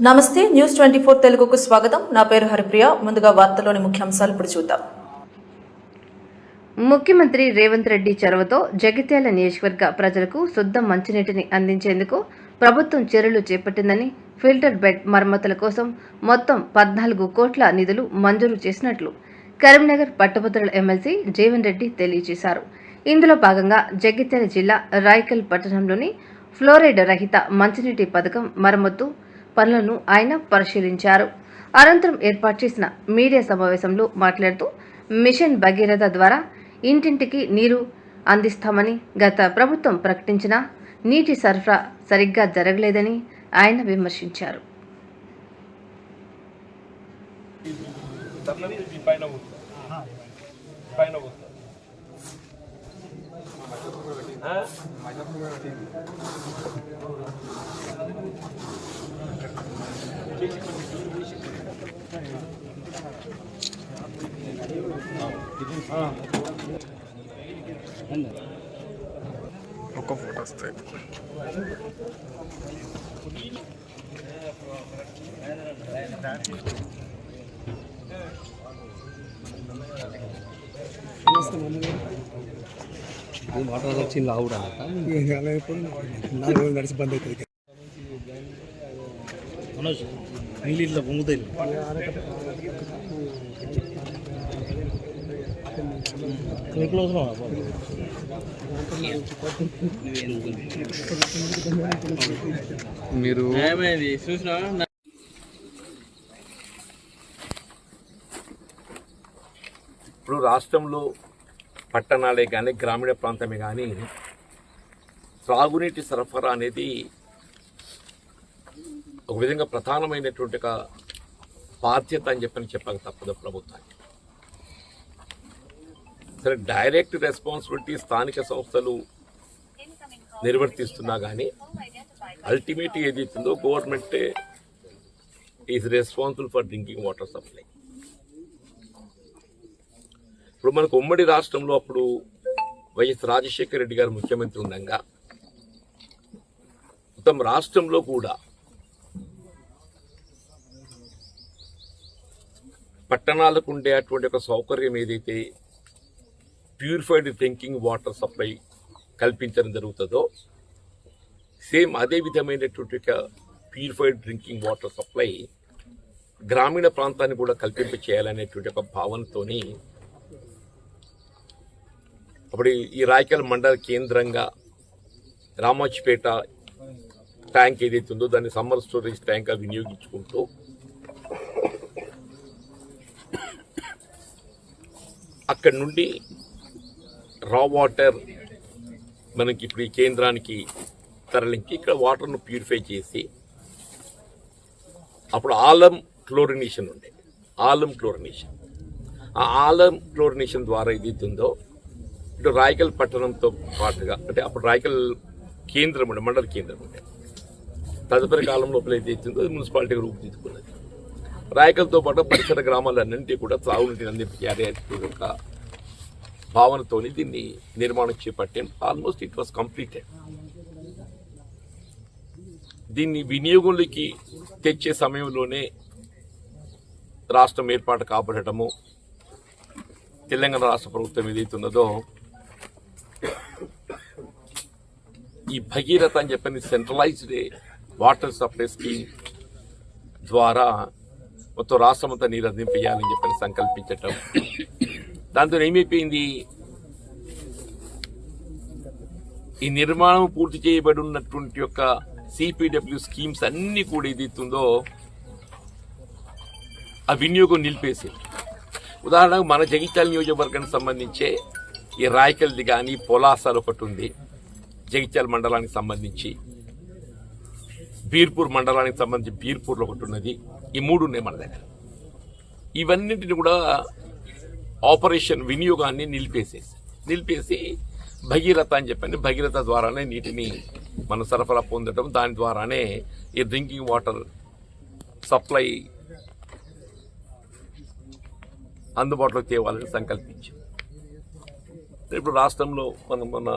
నమస్తే న్యూస్ 24 తెలుగుకు స్వాగతం. నా పేరు హరిప్రియ. ముందుగా వార్తల్లోని ముఖ్యాంశాలు ఇప్పుడు చూద్దాం. ముఖ్యమంత్రి రేవంత్ రెడ్డి చొరవతో జగిత్యాల నియోజకవర్గ ప్రజలకు శుద్ధ మంచినీటిని అందించేందుకు ప్రభుత్వం చర్యలు చేపట్టిందని, ఫిల్టర్ బెడ్ మరమ్మతుల కోసం మొత్తం 14 కోట్ల నిధులు మంజూరు చేసినట్లు కరీంనగర్ పట్టభద్రుల ఎమ్మెల్సీ జీవన్ రెడ్డి తెలియజేశారు. ఇందులో భాగంగా జగిత్యాల జిల్లా రాయకల్ పట్టణంలోని ఫ్లోరైడ్ రహిత మంచినీటి పథకం మరమ్మతు పనులను ఆయన పరిశీలించారు. అనంతరం ఏర్పాటు చేసిన మీడియా సమావేశంలో మాట్లాడుతూ మిషన్ భగీరథ ద్వారా ఇంటింటికి నీరు అందిస్తామని గత ప్రభుత్వం ప్రకటించిన నీటి సరఫరా సరిగ్గా జరగలేదని ఆయన విమర్శించారు. ఒక ఫోటో వస్తాయి. వాటర్ వచ్చి లావుడా నడిచి బంద్ అవుతుంది. నీళ్ళు ఇట్లా పొంగుతాయి. మీరు ఇప్పుడు రాష్ట్రంలో పట్టణాలే కానీ గ్రామీణ ప్రాంతమే కానీ త్రాగునీటి సరఫరా అనేది ఒక విధంగా ప్రధానమైనటువంటి ఒక బాధ్యత అని చెప్పక తప్పదు ప్రభుత్వానికి. సరే, డైరెక్ట్ రెస్పాన్సిబిలిటీ స్థానిక సంస్థలు నిర్వర్తిస్తున్నా కానీ అల్టిమేట్ ఏదైతుందో గవర్నమెంటే is responsible for drinking water supply. ఇప్పుడు మనకు ఉమ్మడి రాష్ట్రంలో అప్పుడు వైఎస్ రాజశేఖర రెడ్డి గారు ముఖ్యమంత్రి ఉండగా మొత్తం రాష్ట్రంలో కూడా పట్టణాలకు ఉండే అటువంటి ఒక సౌకర్యం ఏదైతే ప్యూరిఫైడ్ డ్రింకింగ్ వాటర్ సప్లై కల్పించడం జరుగుతుందో సేమ్ అదే విధమైనటువంటి ఒక ప్యూరిఫైడ్ డ్రింకింగ్ వాటర్ సప్లై గ్రామీణ ప్రాంతాన్ని కూడా కల్పింప చేయాలనేటువంటి ఒక భావనతోని అప్పుడు ఈ రాయకల్ మండల కేంద్రంగా రామాచిపేట ట్యాంక్ ఏదైతే ఉందో దాన్ని సమ్మర్ స్టోరేజ్ ట్యాంక్గా వినియోగించుకుంటూ అక్కడి నుండి రా వాటర్ మనకి ఇప్పుడు ఈ కేంద్రానికి తరలించి ఇక్కడ వాటర్ను ప్యూరిఫై చేసి అప్పుడు ఆలం క్లోరినేషన్ ఉండే ఆలం క్లోరినేషన్ ఆ ఆలం క్లోరినేషన్ ద్వారా ఏదైతుందో ఇటు రాయకల్ పట్టణంతో పాటుగా అంటే అప్పుడు రాయకల్ కేంద్రం ఉండే మండల కేంద్రం ఉండే తదుపరి కాలం లోపల ఏదైతుందో మున్సిపాలిటీగా రూపుదిద్దుకున్నది. రాయకల్తో పాటు పరిసర గ్రామాలన్నింటినీ కూడా త్రాగునీటిని అందించాలి ఒక భావనతోని దీన్ని నిర్మాణం చేపట్టాం. Almost it was completed. దీన్ని వినియోగంలోకి తెచ్చే సమయంలోనే రాష్ట్రం ఏర్పాటు కాబట్టడము తెలంగాణ రాష్ట్ర ప్రభుత్వం ఏదైతున్నదో ఈ భగీరథ అని చెప్పని సెంట్రలైజ్డ్ వాటర్ సప్లై స్కీమ్ ద్వారా మొత్తం రాష్ట్రం అంతా నీరు అందింపేయాలని చెప్పని సంకల్పించటం. దాంతో ఏమైపోయింది, ఈ నిర్మాణం పూర్తి చేయబడి ఉన్నటువంటి యొక్క సిపిడబ్ల్యూ స్కీమ్స్ అన్ని కూడా ఏదైతుందో ఆ వినియోగం నిలిపేసింది. ఉదాహరణకు మన జగిత్యాల నియోజకవర్గానికి సంబంధించే ఈ రాయకల్ది కానీ పొలాసాలు ఒకటి ఉంది, జగిత్యాల మండలానికి సంబంధించి బీర్పూర్ మండలానికి సంబంధించి బీర్పూర్లో ఒకటి ఉన్నది. ఈ 3 ఉన్నాయి మన దగ్గర. ఇవన్నింటిని కూడా ఆపరేషన్ వినియోగాన్ని నిలిపేసి భగీరథ అని చెప్పండి భగీరథ ద్వారానే నీటిని మనం సరఫరా పొందడం, దాని ద్వారానే ఈ డ్రింకింగ్ వాటర్ సప్లై అందుబాటులోకి తేవాలని సంకల్పించాం. ఇప్పుడు రాష్ట్రంలో మన